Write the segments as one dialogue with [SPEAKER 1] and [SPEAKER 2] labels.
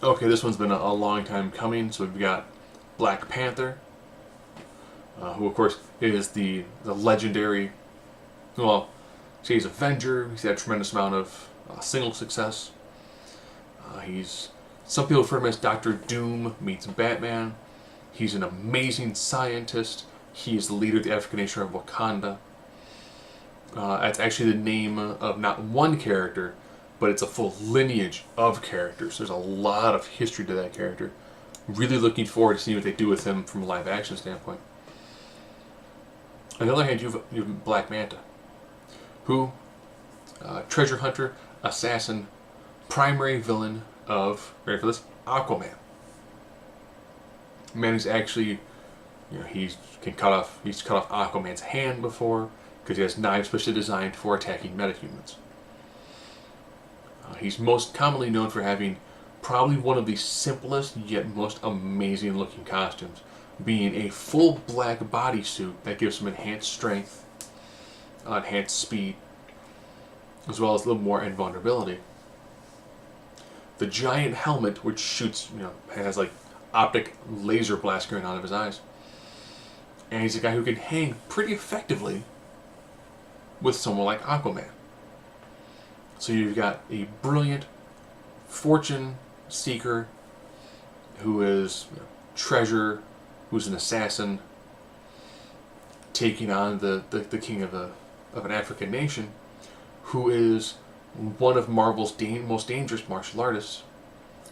[SPEAKER 1] Okay, this one's been a long time coming. So we've got Black Panther, who of course is the legendary. Well, he's Avenger. He's had a tremendous amount of single success. He's some people refer to him as Doctor Doom meets Batman. He's an amazing scientist. He is the leader of the African nation of Wakanda. That's actually the name of not one character, but it's a full lineage of characters. There's a lot of history to that character. Really looking forward to seeing what they do with him from a live action standpoint. On the other hand, you have Black Manta, who, treasure hunter, assassin, primary villain of, ready for this, Aquaman. Man who's actually, he's cut off Aquaman's hand before because he has knives specially designed for attacking metahumans. He's most commonly known for having probably one of the simplest yet most amazing looking costumes, being a full black bodysuit that gives him enhanced strength, enhanced speed, as well as a little more invulnerability. The giant helmet, which shoots, has like optic laser blast going out of his eyes. And he's a guy who can hang pretty effectively with someone like Aquaman. So you've got a brilliant fortune seeker who is treasure, who's an assassin, taking on the king of an African nation, who is one of Marvel's most dangerous martial artists.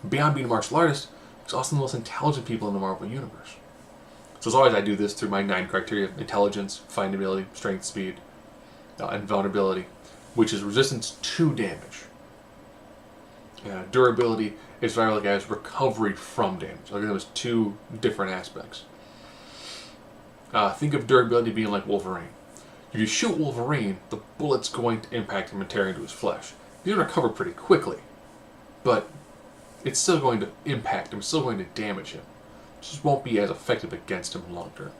[SPEAKER 1] Beyond being a martial artist, he's also the most intelligent people in the Marvel Universe. So as always, I do this through my 9 criteria: intelligence, findability, strength, speed, and vulnerability, which is resistance to damage. Durability is what I look at as recovery from damage. I look at them as 2 different aspects. Think of durability being like Wolverine. If you shoot Wolverine, the bullet's going to impact him and tear into his flesh. He's going to recover pretty quickly, but it's still going to impact him, it's still going to damage him. It just won't be as effective against him long term.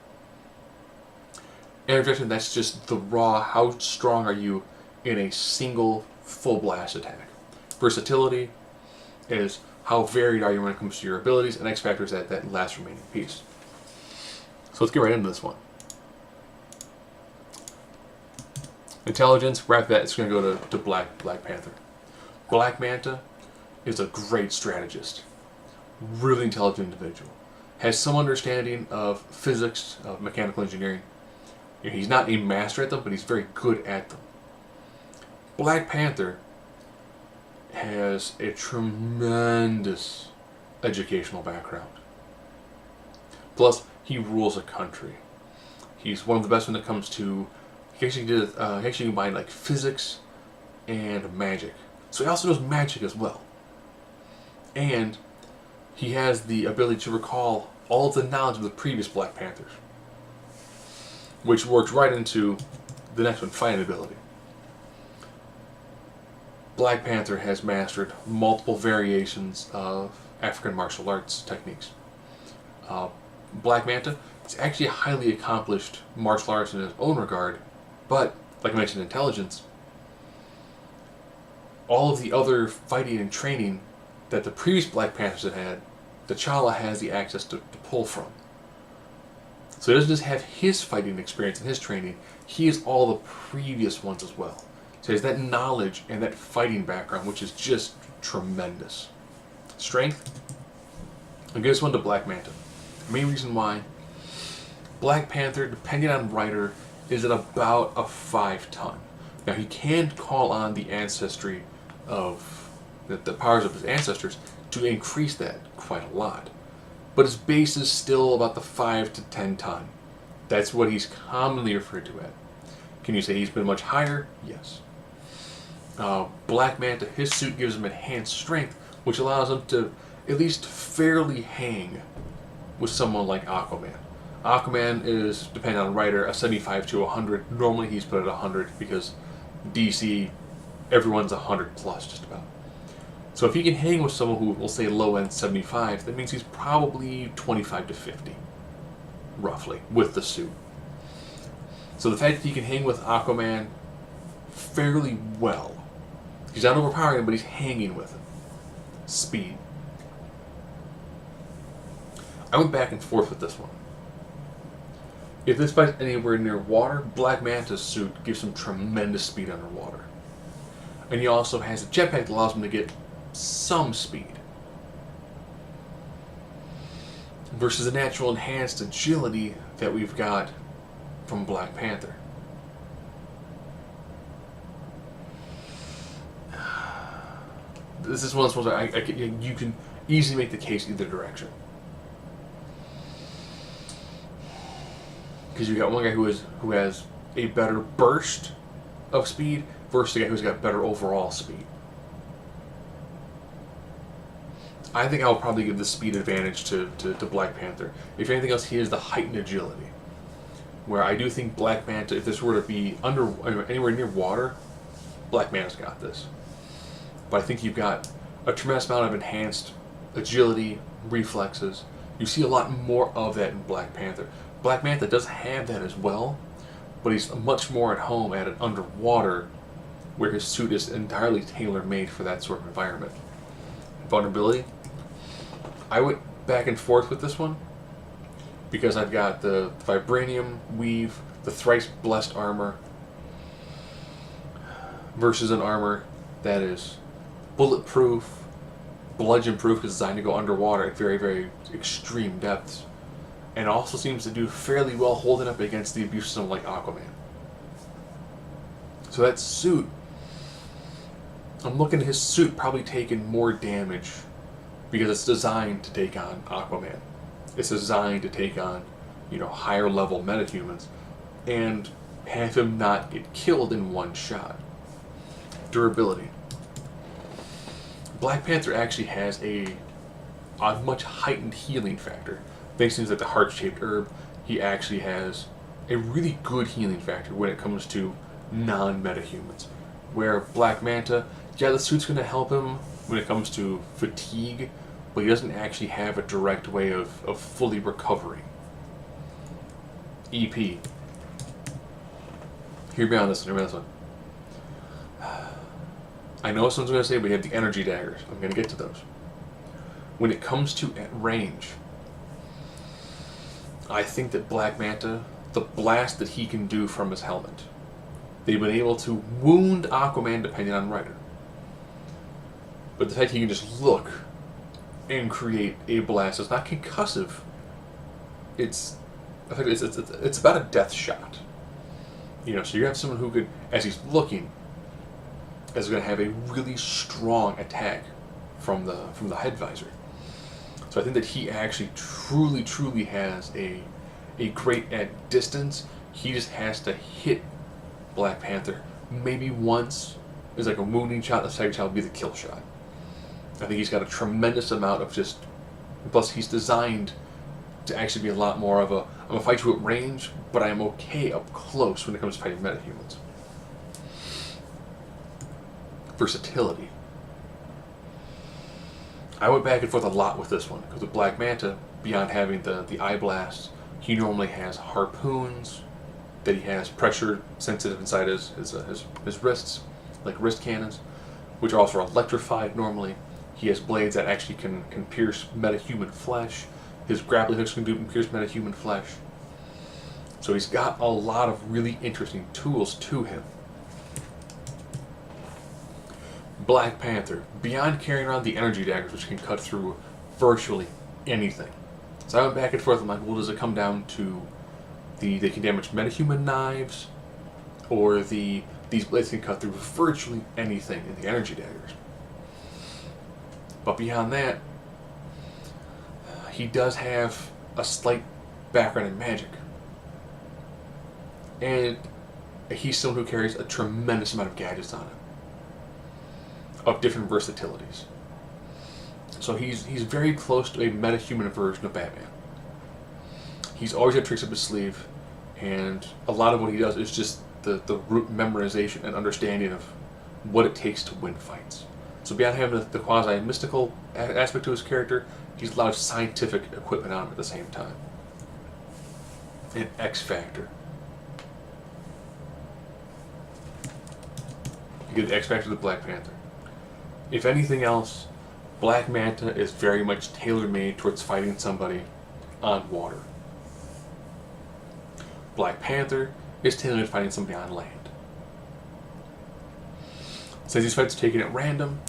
[SPEAKER 1] Air rejection, that's just the raw, how strong are you in a single full blast attack. Versatility is how varied are you when it comes to your abilities, and X Factor is that last remaining piece. So let's get right into this one. Intelligence, right after that, it's going to go to Black Panther. Black Manta is a great strategist. Really intelligent individual. Has some understanding of physics, of mechanical engineering. He's not a master at them, but he's very good at them. Black Panther has a tremendous educational background. Plus, he rules a country. He's one of the best when it comes to. He actually combined like physics and magic. So he also knows magic as well. And he has the ability to recall all of the knowledge of the previous Black Panthers, which works right into the next one, fighting ability. Black Panther has mastered multiple variations of African martial arts techniques. Black Manta is actually a highly accomplished martial artist in his own regard, but, like I mentioned, intelligence, all of the other fighting and training that the previous Black Panthers had, T'Challa has the access to pull from. So he doesn't just have his fighting experience and his training, he has all the previous ones as well. So he has that knowledge and that fighting background, which is just tremendous. Strength, I'll give this one to Black Manta. The main reason why, Black Panther, depending on writer, is at about a 5-ton. Now he can call on the ancestry of the powers of his ancestors to increase that quite a lot. But his base is still about the 5 to 10 ton. That's what he's commonly referred to at. Can you say he's been much higher? Yes. Black Manta, his suit gives him enhanced strength, which allows him to at least fairly hang with someone like Aquaman. Aquaman is, depending on writer, a 75 to 100. Normally he's put at 100 because DC, everyone's 100 plus just about. So if he can hang with someone who will say low end 75, that means he's probably 25 to 50, roughly, with the suit. So the fact that he can hang with Aquaman fairly well, he's not overpowering him, but he's hanging with him. Speed. I went back and forth with this one. If this fights anywhere near water, Black Manta's suit gives him tremendous speed underwater. And he also has a jetpack that allows him to get some speed. Versus the natural enhanced agility that we've got from Black Panther. This is one of those ones you can easily make the case either direction. Because you got one guy who has a better burst of speed versus a guy who's got better overall speed. I think I'll probably give the speed advantage to Black Panther. If anything else, he has the heightened agility. Where I do think Black Manta, if this were to be anywhere near water, Black Manta's got this. But I think you've got a tremendous amount of enhanced agility, reflexes. You see a lot more of that in Black Panther. Black Manta does have that as well, but he's much more at home at it underwater, where his suit is entirely tailor-made for that sort of environment. Vulnerability, I went back and forth with this one, because I've got the Vibranium Weave, the Thrice Blessed Armor, versus an armor that is bulletproof, bludgeon-proof, is designed to go underwater at very, very extreme depths, and also seems to do fairly well holding up against the abuse of someone like Aquaman. So that suit, I'm looking at his suit probably taking more damage because it's designed to take on Aquaman. It's designed to take on, higher level metahumans and have him not get killed in one shot. Durability. Black Panther actually has a much heightened healing factor. Thanks to things like the heart-shaped herb, he actually has a really good healing factor when it comes to non-metahumans. Where Black Manta, the suit's going to help him when it comes to fatigue, but he doesn't actually have a direct way of fully recovering. EP. Hear me on this one. I know someone's going to say we have the energy daggers. I'm going to get to those. When it comes to at range, I think that Black Manta, the blast that he can do from his helmet, they've been able to wound Aquaman depending on writer. But the fact he can just look and create a blast that's not concussive, it's about a death shot. So you have someone who could, as he's looking, is going to have a really strong attack from the head visor. So I think that he actually truly has a great at distance. He just has to hit Black Panther maybe once is like a wounding shot. The second shot will be the kill shot. I think he's got a tremendous amount of just. Plus, he's designed to actually be a lot more of I'm gonna fight you at range, but I'm okay up close when it comes to fighting metahumans. Versatility. I went back and forth a lot with this one because with Black Manta, beyond having the eye blast, he normally has harpoons that he has pressure sensitive inside his wrists, like wrist cannons, which are also electrified normally. He has blades that actually can pierce metahuman flesh. His grappling hooks can pierce metahuman flesh. So he's got a lot of really interesting tools to him. Black Panther, beyond carrying around the energy daggers, which can cut through virtually anything. So I went back and forth. I'm like, well, does it come down to they can damage metahuman knives, or these blades can cut through virtually anything in the energy daggers? But beyond that, he does have a slight background in magic. And he's someone who carries a tremendous amount of gadgets on him, of different versatilities. So he's very close to a metahuman version of Batman. He's always got tricks up his sleeve, and a lot of what he does is just the root memorization and understanding of what it takes to win fights. So beyond having the quasi-mystical aspect to his character, he's a lot of scientific equipment on him at the same time. An X Factor. You get the X Factor of the Black Panther. If anything else, Black Manta is very much tailor-made towards fighting somebody on water. Black Panther is tailor to fighting somebody on land. Since these fights are taken at random,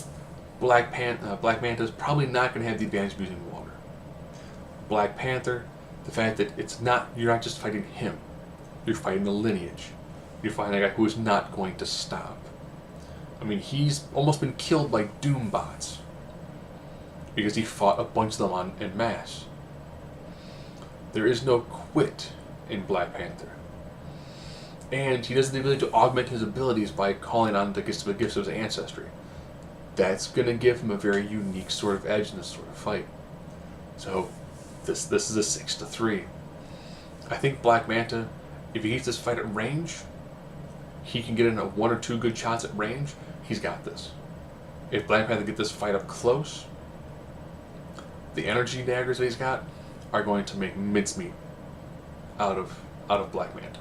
[SPEAKER 1] Black Manta is probably not going to have the advantage of using water. Black Panther, the fact that you're not just fighting him, you're fighting the lineage. You're fighting a guy who is not going to stop. I mean, he's almost been killed by Doom bots because he fought a bunch of them en masse. There is no quit in Black Panther. And he doesn't have the ability to augment his abilities by calling on the gifts of his ancestry. That's going to give him a very unique sort of edge in this sort of fight. So, this is a 6-3. I think Black Manta, if he gets this fight at range, he can get in 1 or 2 good shots at range, he's got this. If Black Panther get this fight up close, the energy daggers that he's got are going to make mincemeat out of Black Manta.